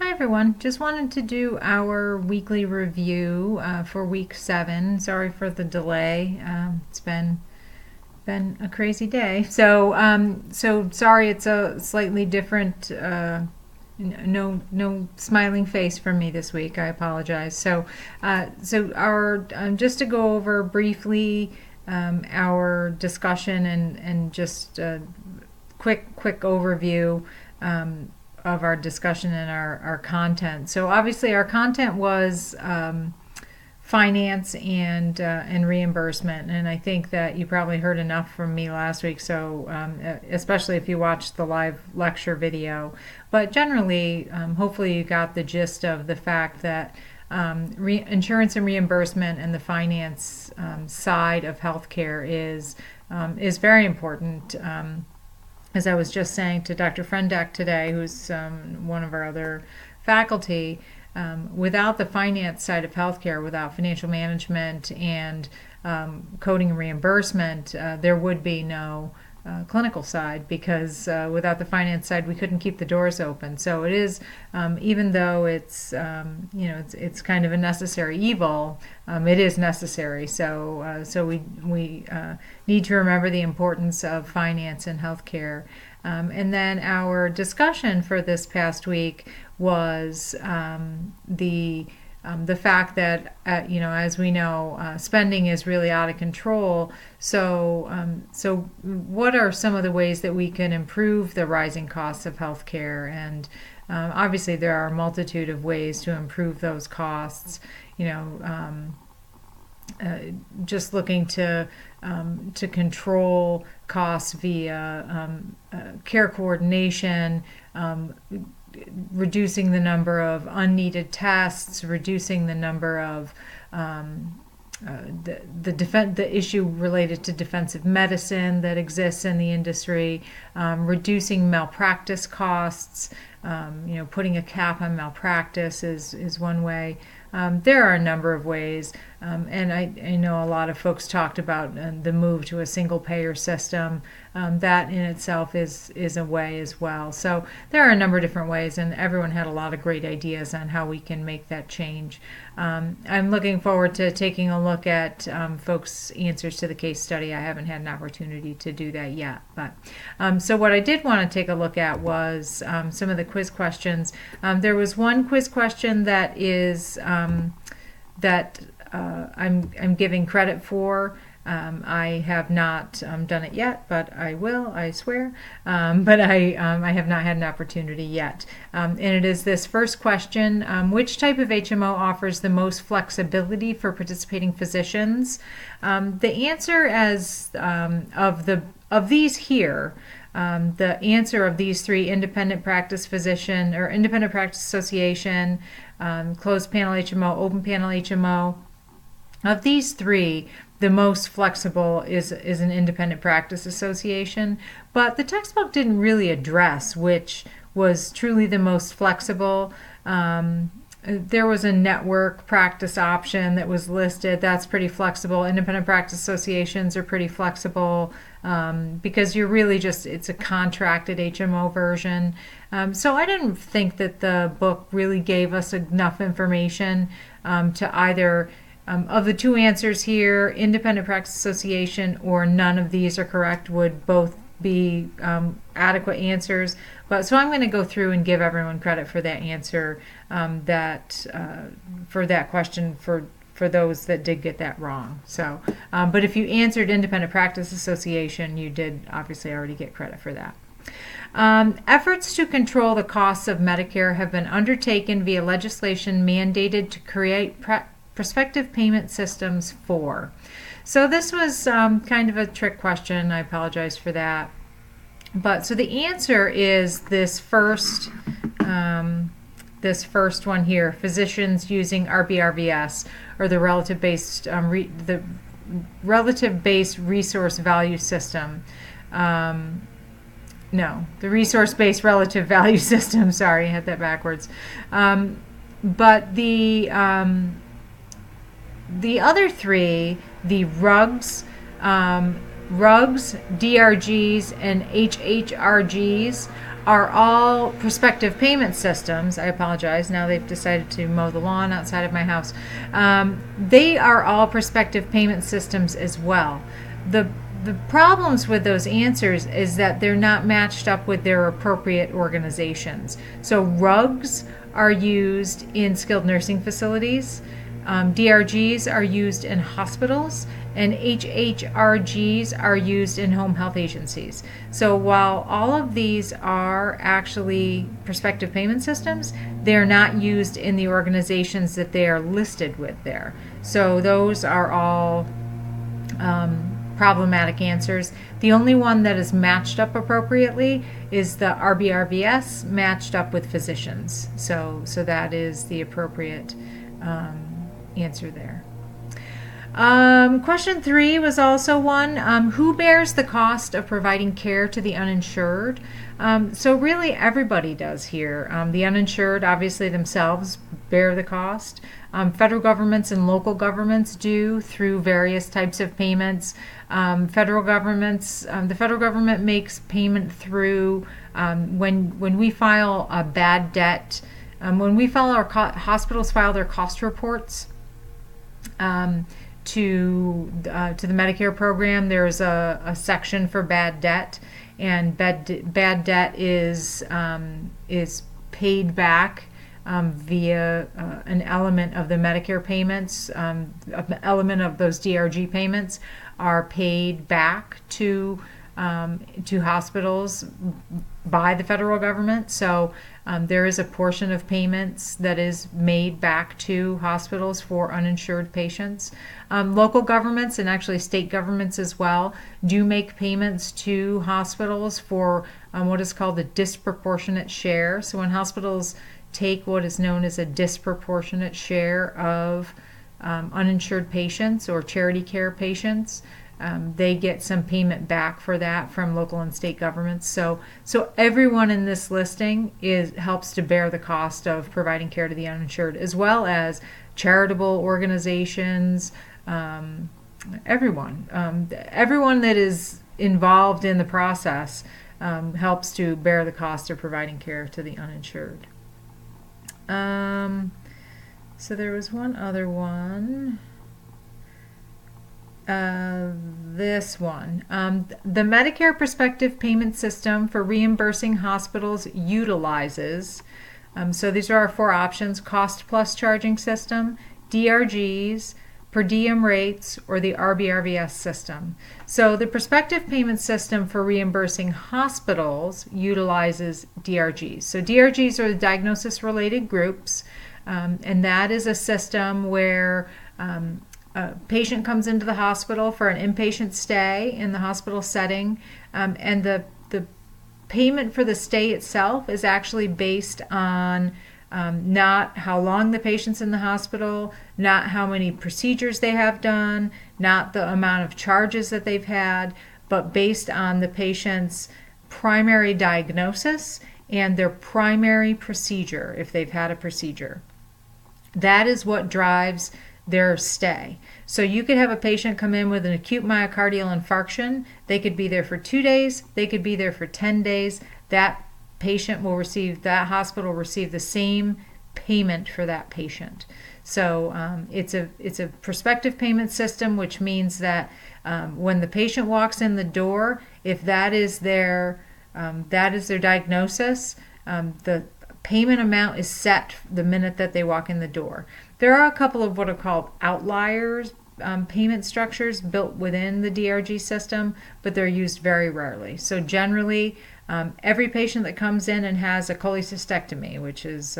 Hi everyone. Just wanted to do our weekly review for week 7. Sorry for the delay. It's been a crazy day. So sorry. It's a slightly different. No smiling face from me this week. I apologize. So our just to go over briefly our discussion and just quick overview. Of our discussion and our content. So obviously our content was finance and reimbursement, and I think that you probably heard enough from me last week. So especially if you watched the live lecture video, but generally, hopefully you got the gist of the fact that insurance and reimbursement and the finance side of healthcare is very important. As I was just saying to Dr. Frendeck today, who's one of our other faculty, without the finance side of healthcare, without financial management and coding and reimbursement, there would be no clinical side, because without the finance side, we couldn't keep the doors open. So it is, even though it's it's kind of a necessary evil, it is necessary. So we need to remember the importance of finance in healthcare. And then our discussion for this past week was the fact that, as we know, spending is really out of control. So what are some of the ways that we can improve the rising costs of healthcare? And obviously, there are a multitude of ways to improve those costs. Just looking to control costs via care coordination, reducing the number of unneeded tests, reducing the number of the issue related to defensive medicine that exists in the industry, reducing malpractice costs. Putting a cap on malpractice is one way. There are a number of ways, and I know a lot of folks talked about the move to a single payer system. That in itself is a way as well. So there are a number of different ways, and everyone had a lot of great ideas on how we can make that change. I'm looking forward to taking a look at folks' answers to the case study. I haven't had an opportunity to do that yet, but so what I did want to take a look at was some of the quiz questions. There was one quiz question that is that I'm giving credit for. I have not done it yet, but I will, I swear. But I have not had an opportunity yet. And it is this first question: which type of HMO offers the most flexibility for participating physicians? The answer of these here. The answer of these three: independent practice physician or independent practice association, closed panel HMO, open panel HMO. Of these three, the most flexible is an independent practice association, but the textbook didn't really address which was truly the most flexible. There was a network practice option that was listed. That's pretty flexible. Independent practice associations are pretty flexible because you're really it's a contracted HMO version. So I didn't think that the book really gave us enough information to either, of the two answers here, independent practice association or none of these are correct, would both be adequate answers. But so I'm going to go through and give everyone credit for that answer, for that question, for those that did get that wrong. So, but if you answered independent practice association, you did obviously already get credit for that. Efforts to control the costs of Medicare have been undertaken via legislation mandated to create prospective payment systems for. So this was kind of a trick question. I apologize for that. But so the answer is this first one here: physicians using RBRVS, or the relative based resource value system. No, the resource-based relative value system. Sorry, I had that backwards. But the other three, the RUGs, DRGs, and HHRGs, are all prospective payment systems. I apologize. Now they've decided to mow the lawn outside of my house. They are all prospective payment systems as well. The problems with those answers is that they're not matched up with their appropriate organizations. So RUGs are used in skilled nursing facilities. DRGs are used in hospitals, and HHRGs are used in home health agencies. So while all of these are actually prospective payment systems, they're not used in the organizations that they are listed with there. So those are all problematic answers. The only one that is matched up appropriately is the RBRVS matched up with physicians. So that is the appropriate answer there. Question 3 was also one. Who bears the cost of providing care to the uninsured? So really everybody does here. The uninsured obviously themselves bear the cost. Federal governments and local governments do through various types of payments. The federal government makes payment through when we file a bad debt. When we file hospitals file their cost reports to the Medicare program, there's a section for bad debt, and bad debt is paid back via an element of the Medicare payments. An element of those DRG payments are paid back to hospitals by the federal government. So there is a portion of payments that is made back to hospitals for uninsured patients. Local governments and actually state governments as well do make payments to hospitals for what is called a disproportionate share. So when hospitals take what is known as a disproportionate share of uninsured patients or charity care patients, they get some payment back for that from local and state governments. So everyone in this listing helps to bear the cost of providing care to the uninsured, as well as charitable organizations. Everyone that is involved in the process helps to bear the cost of providing care to the uninsured. So there was one other one. This one. The Medicare prospective payment system for reimbursing hospitals utilizes, so these are our 4 options: cost plus charging system, DRGs, per diem rates, or the RBRVS system. So the prospective payment system for reimbursing hospitals utilizes DRGs. So DRGs are the diagnosis-related groups, and that is a system where a patient comes into the hospital for an inpatient stay in the hospital setting, and the payment for the stay itself is actually based on not how long the patient's in the hospital, not how many procedures they have done, not the amount of charges that they've had, but based on the patient's primary diagnosis and their primary procedure, if they've had a procedure. That is what drives their stay. So you could have a patient come in with an acute myocardial infarction. They could be there for 2 days. They could be there for 10 days. That hospital will receive the same payment for that patient. So it's a prospective payment system, which means that when the patient walks in the door, if that is their diagnosis, the payment amount is set the minute that they walk in the door. There are a couple of what are called outliers payment structures built within the DRG system, but they're used very rarely. So generally, every patient that comes in and has a cholecystectomy, which is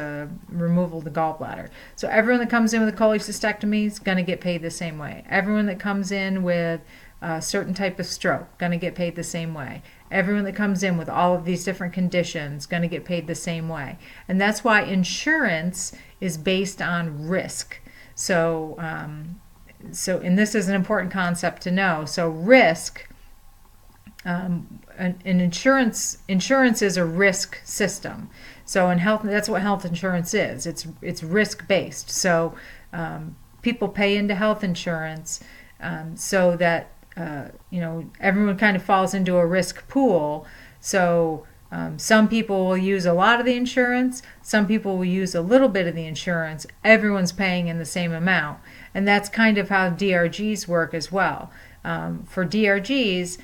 removal of the gallbladder. So everyone that comes in with a cholecystectomy is going to get paid the same way. Everyone that comes in with a certain type of stroke, going to get paid the same way. Everyone that comes in with all of these different conditions, going to get paid the same way. And that's why insurance is based on risk. So, and this is an important concept to know. So risk, insurance is a risk system. So in health, that's what health insurance is. It's risk based. So people pay into health insurance so that everyone kind of falls into a risk pool. So Some people will use a lot of the insurance. Some people will use a little bit of the insurance. Everyone's paying in the same amount. And that's kind of how DRGs work as well. For DRGs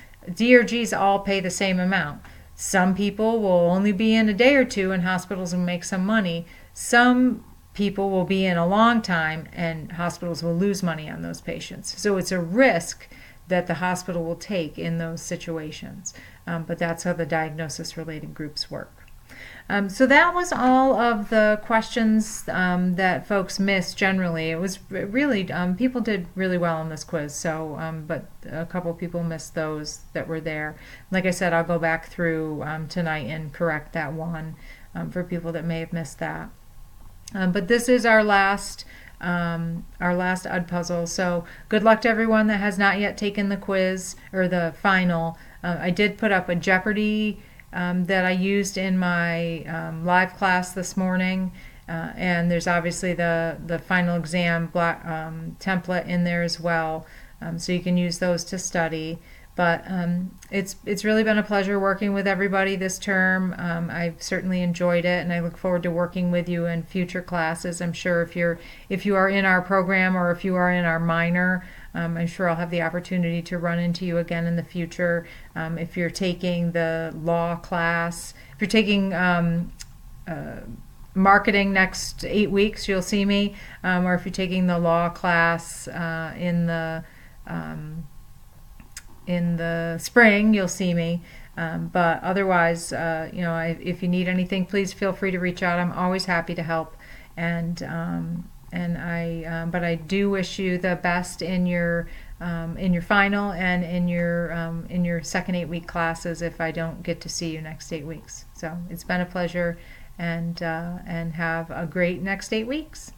all pay the same amount. Some people will only be in a day or two and hospitals will make some money. Some people will be in a long time and hospitals will lose money on those patients. So it's a risk that the hospital will take in those situations. But that's how the diagnosis related groups work. So that was all of the questions that folks missed generally. It was really, people did really well on this quiz, so but a couple people missed those that were there. Like I said, I'll go back through tonight and correct that one for people that may have missed that. But this is our last Udpuzzle. So good luck to everyone that has not yet taken the quiz or the final. I did put up a Jeopardy that I used in my live class this morning, and there's obviously the final exam template in there as well, so you can use those to study. But it's really been a pleasure working with everybody this term. I've certainly enjoyed it, and I look forward to working with you in future classes. I'm sure if you are in our program or if you are in our minor, I'm sure I'll have the opportunity to run into you again in the future. If you're taking the law class, if you're taking marketing next 8 weeks, you'll see me. Or if you're taking the law class in the spring, you'll see me. But otherwise, if you need anything, please feel free to reach out. I'm always happy to help. But I do wish you the best in your final and in your second 8-week classes if I don't get to see you next 8 weeks. So it's been a pleasure, and have a great next 8 weeks.